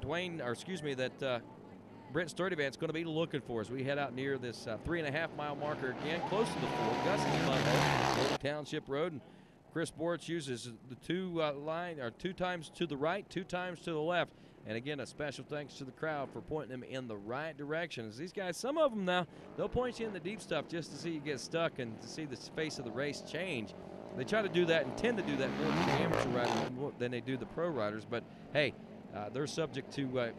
Brent Sturdivant's going to be looking for as we head out near this 3.5 mile marker again, close to the 4. Gus's Mud Hole, Township Road, and Chris Borch uses the 2 times to the right, 2 times to the left. And again, a special thanks to the crowd for pointing them in the right direction. As these guys, some of them now, they'll point you in the deep stuff just to see you get stuck and to see the face of the race change. They try to do that and tend to do that more with the amateur riders than they do the pro riders. But hey, they're subject to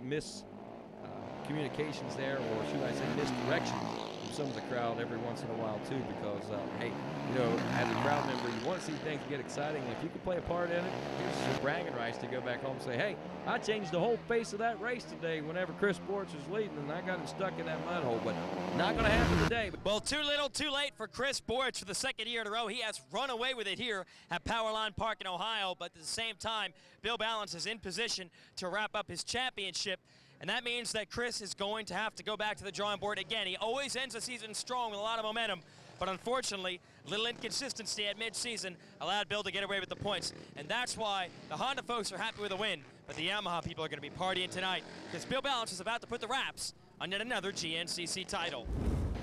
communications there, or should I say misdirection from some of the crowd every once in a while too, because hey, you know, as a crowd member, you want to see things get exciting, and if you can play a part in it, here's some bragging rights to go back home and say, hey, I changed the whole face of that race today whenever Chris Borch was leading, and I got him stuck in that mud hole. But not going to happen today. Well, too little, too late for Chris Borch for the 2nd year in a row. He has run away with it here at Powerline Park in Ohio, but at the same time, Bill Balance is in position to wrap up his championship. And that means that Chris is going to have to go back to the drawing board again. He always ends the season strong with a lot of momentum, but unfortunately, little inconsistency at mid-season allowed Bill to get away with the points. And that's why the Honda folks are happy with a win, but the Yamaha people are going to be partying tonight because Bill Balance is about to put the wraps on yet another GNCC title.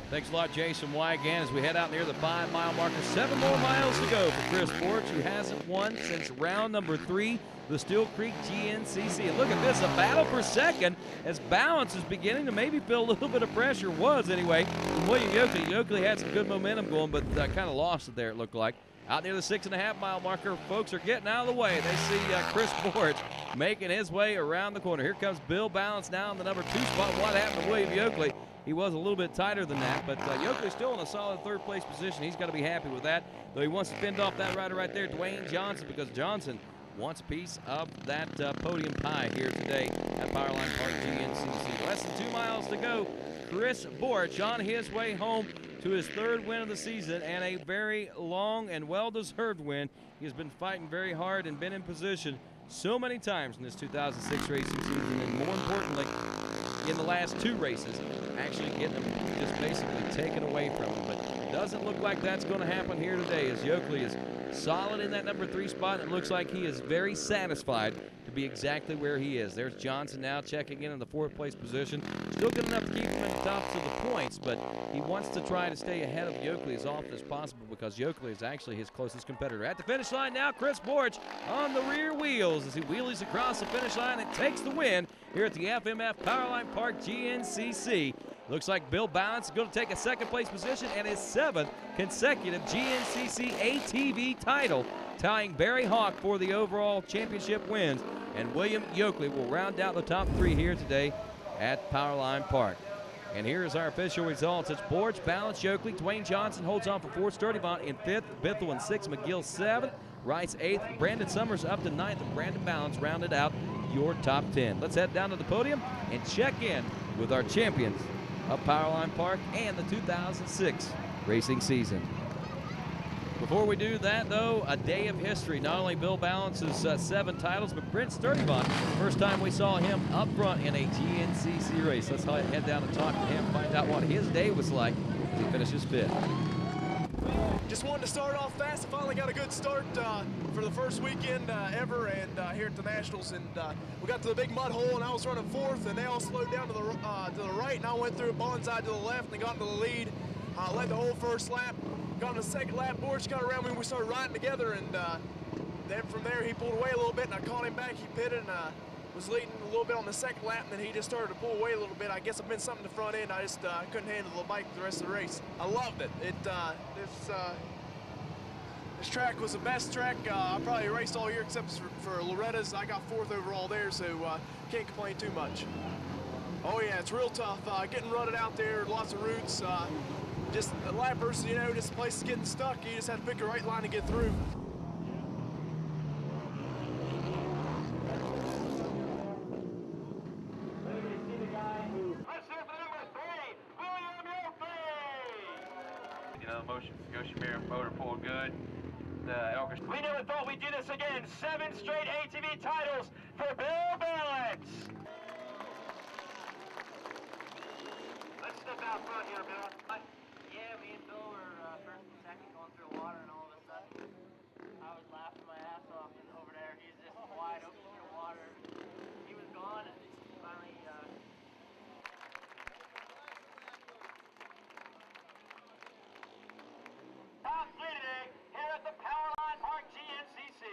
Thanks a lot, Jason Wygant, as we head out near the 5-mile marker. 7 more miles to go for Chris Borch, who hasn't won since round number 3, the Steel Creek GNCC. And look at this, a battle for second as Balance is beginning to maybe feel a little bit of pressure, was anyway, from William Yoakley. Yoakley had some good momentum going, but kind of lost it there, it looked like. Out near the 6.5-mile marker, folks are getting out of the way. They see Chris Borch making his way around the corner. Here comes Bill Balance now in the number 2 spot. What happened to William Yoakley? He was a little bit tighter than that, but Yoakley's still in a solid 3rd place position. He's got to be happy with that, though he wants to fend off that rider right there, Dwayne Johnson, because Johnson wants a piece of that podium pie here today at Powerline Park GNCC. Less than 2 miles to go. Chris Borch on his way home to his 3rd win of the season and a very long and well-deserved win. He has been fighting very hard and been in position so many times in this 2006 racing season, and more importantly, in the last 2 races, actually getting them just basically taken away from him. But it doesn't look like that's going to happen here today, as Yoakley is solid in that number 3 spot. It looks like he is very satisfied to be exactly where he is. There's Johnson now checking in the 4th place position. Still good enough to keep him in the top of the points, but he wants to try to stay ahead of Yoakley as often as possible because Yoakley is actually his closest competitor. At the finish line now, Chris Borch on the rear wheels as he wheelies across the finish line and takes the win here at the FMF Powerline Park GNCC. Looks like Bill Balance is going to take a 2nd place position and his 7th consecutive GNCC ATV title, tying Barry Hawk for the overall championship wins. And William Yoakley will round out the top 3 here today at Powerline Park. And here's our official results. It's Borch, Balance, Yoakley. Dwayne Johnson holds on for 4th, Sturdivant in 5th, Bithell in 6th, McGill 7th, Rice 8th, Brandon Summers up to 9th, and Brandon Balance rounded out your top 10. Let's head down to the podium and check in with our champions of Powerline Park and the 2006 racing season. Before we do that, though, a day of history. Not only Bill Balance's 7 titles, but Brent Sturdivant. First time we saw him up front in a GNCC race. Let's head down and talk to him, find out what his day was like as he finishes 5th. Just wanted to start off fast. I finally got a good start for the first weekend ever, and here at the Nationals. And we got to the big mud hole, and I was running 4th, and they all slowed down to the right, and I went through a bonsai to the left, and got into the lead. Led the whole 1st lap. Got in the 2nd lap. Borch got around me, and we started riding together. And then from there, he pulled away a little bit, and I caught him back. He pitted, and was leading a little bit on the 2nd lap, and then he just started to pull away a little bit. I guess I've been something to the front end. I just couldn't handle the bike the rest of the race. I loved it. This track was the best track I probably raced all year, except for Loretta's. I got 4th overall there, so can't complain too much. Oh yeah, it's real tough. Getting rutted out there, lots of roots. Just lappers, you know, this place is getting stuck. You just have to pick the right line to get through. Goshenberry motor pulled good. We never thought we'd do this again. 7 straight ATV titles for Bill Balance. Let's step out front here, Bill. Yeah, me and Bill were 1st and 2nd going through the water, and all of a sudden I was laughing my ass off, and over there he's just wide open in the water. He was gone, and finally top 3 today here at the Powerline Park GNCC.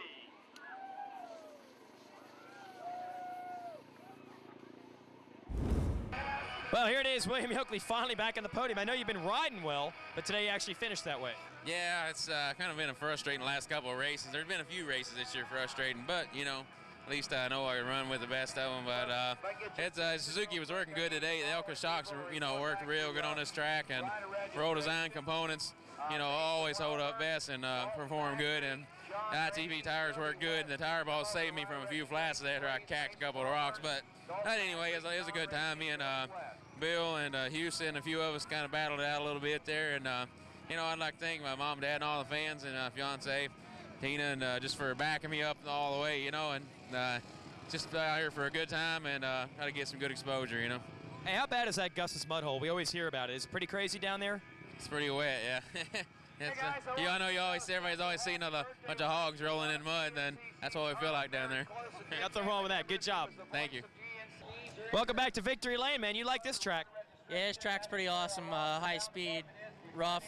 Well, here it is, William Yoakley finally back on the podium. I know you've been riding well, but today you actually finished that way. Yeah, it's kind of been a frustrating last couple of races. There's been a few races this year frustrating, but, you know, at least I know I can run with the best of them. But Suzuki was working good today. The Elka shocks, you know, worked real good on this track, and roll design components, you know, always hold up best and perform good. And the ITV tires worked good, and the tire balls saved me from a few flats after I cacked a couple of rocks. But anyway, it was a good time. Me and Bill and Houston, a few of us kind of battled it out a little bit there. And, you know, I'd like to thank my mom, dad, and all the fans, and fiance, Tina, and just for backing me up all the way, you know, and just out here for a good time and how to get some good exposure, you know. Hey, how bad is that Gus's mud hole? We always hear about it. Is it pretty crazy down there? It's pretty wet, yeah. I know everybody's always seen a bunch of hogs rolling in mud, and that's what we feel like down there. Nothing wrong with that. Good job. Thank you. Welcome back to Victory Lane, man. You like this track? Yeah, this track's pretty awesome. High speed, rough.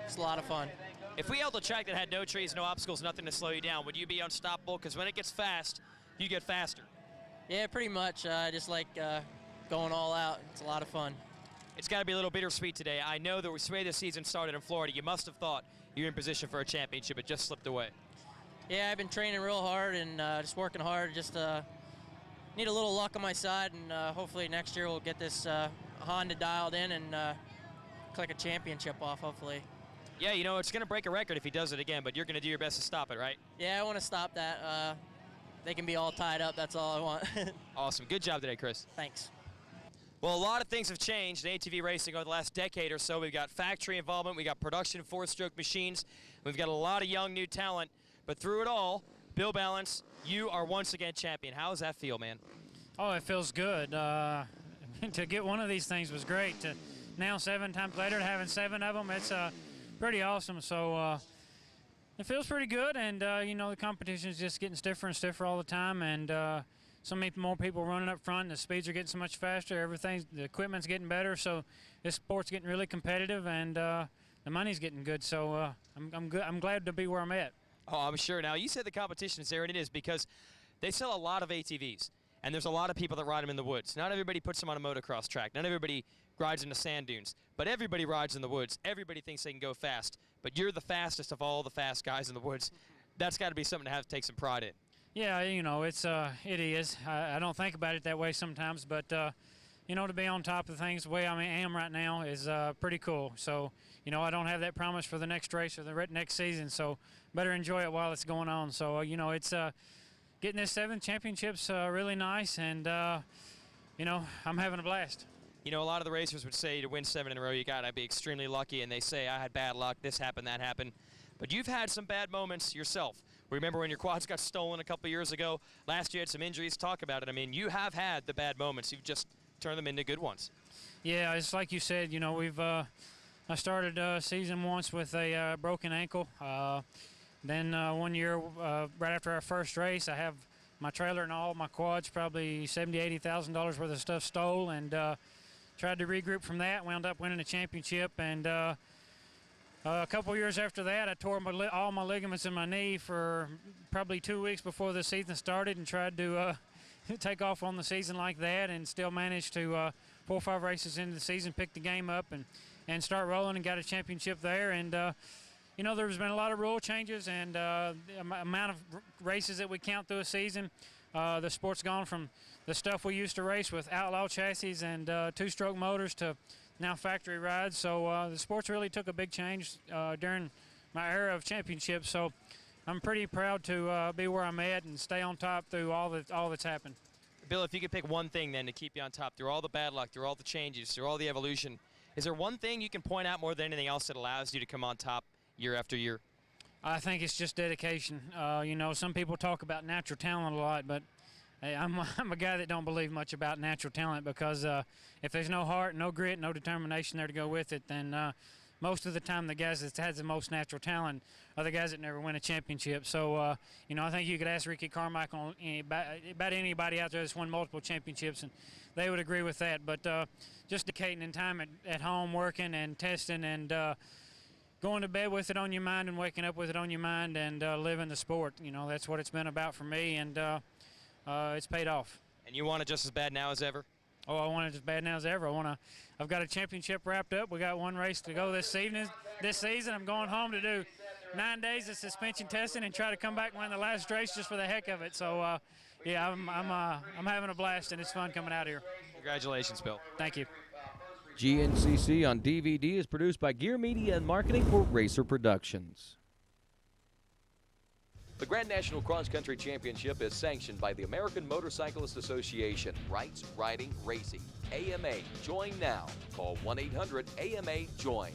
It's a lot of fun. If we held a track that had no trees, no obstacles, nothing to slow you down, would you be unstoppable? Because when it gets fast, you get faster. Yeah, pretty much. I just like going all out. It's a lot of fun. It's got to be a little bittersweet today. I know the way the season started in Florida, you must have thought you're in position for a championship. It just slipped away. Yeah, I've been training real hard and just working hard. Just need a little luck on my side, and hopefully next year we'll get this Honda dialed in and click a championship off, hopefully. Yeah, you know, it's going to break a record if he does it again, but you're going to do your best to stop it, right? Yeah, I want to stop that. They can be all tied up. That's all I want. Awesome. Good job today, Chris. Thanks. Well, a lot of things have changed in ATV racing over the last decade or so. We've got factory involvement. We got production four-stroke machines. We've got a lot of young new talent. But through it all, Bill Balance, you are once again champion. How does that feel, man? Oh, it feels good. To get one of these things was great. To now 7 times later, having 7 of them, it's pretty awesome. So it feels pretty good, and you know, the competition is just getting stiffer and stiffer all the time, and so many more people running up front, and the speeds are getting so much faster. The equipment's getting better, so this sport's getting really competitive, and the money's getting good. So I'm good. I'm glad to be where I'm at. Oh, I'm sure. Now, you said the competition is there, and it is, because they sell a lot of ATVs, and there's a lot of people that ride them in the woods. Not everybody puts them on a motocross track. Not everybody rides in the sand dunes, but everybody rides in the woods. Everybody thinks they can go fast, but you're the fastest of all the fast guys in the woods. That's got to be something to have to take some pride in. Yeah, you know, it is. I don't think about it that way sometimes, but you know, to be on top of things the way I am right now is pretty cool. So, you know, I don't have that promise for the next race or the next season, so better enjoy it while it's going on. So, you know, it's getting this 7th championship's really nice, and you know, I'm having a blast. You know, a lot of the racers would say to win 7 in a row, you got to be extremely lucky, and they say, I had bad luck, this happened, that happened. But you've had some bad moments yourself. Remember when your quads got stolen a couple years ago? Last year you had some injuries. Talk about it. I mean, you have had the bad moments. You've just turned them into good ones. Yeah, it's like you said, you know, I started season once with a broken ankle. Then 1 year, right after our first race, I have my trailer and all my quads, probably $70,000, $80,000 worth of stuff stole, and tried to regroup from that. Wound up winning a championship, and a couple years after that, I tore all my ligaments in my knee for probably 2 weeks before the season started, and tried to take off on the season like that, and still managed to 4 or 5 races into the season pick the game up and start rolling, and got a championship there. And you know, there's been a lot of rule changes, and the amount of races that we count through a season. The sport's gone from the stuff we used to race with outlaw chassis and 2-stroke motors to now factory rides. So the sports really took a big change during my era of championships. So I'm pretty proud to be where I'm at and stay on top through all that's happened. Bill, if you could pick one thing then to keep you on top through all the bad luck, through all the changes, through all the evolution, is there one thing you can point out more than anything else that allows you to come on top year after year? I think it's just dedication. You know, some people talk about natural talent a lot, but hey, I'm a guy that don't believe much about natural talent, because if there's no heart, no grit, no determination there to go with it, then most of the time the guys that has the most natural talent are the guys that never win a championship. So, you know, I think you could ask Ricky Carmichael about anybody out there that's won multiple championships, and they would agree with that. But just dedicating in time at home, working and testing, and going to bed with it on your mind and waking up with it on your mind, and living the sport. You know, that's what it's been about for me, and it's paid off. And you want it just as bad now as ever? Oh, I want it as bad now as ever. I've got a championship wrapped up. We got 1 race to go this season. I'm going home to do 9 days of suspension testing and try to come back and win the last race just for the heck of it. So, yeah, I'm having a blast, and it's fun coming out here. Congratulations, Bill. Thank you. GNCC on DVD is produced by Gear Media and Marketing for Racer Productions. The Grand National Cross Country Championship is sanctioned by the American Motorcyclist Association. Rights, Riding, Racing. AMA. Join now. Call 1-800-AMA-JOIN.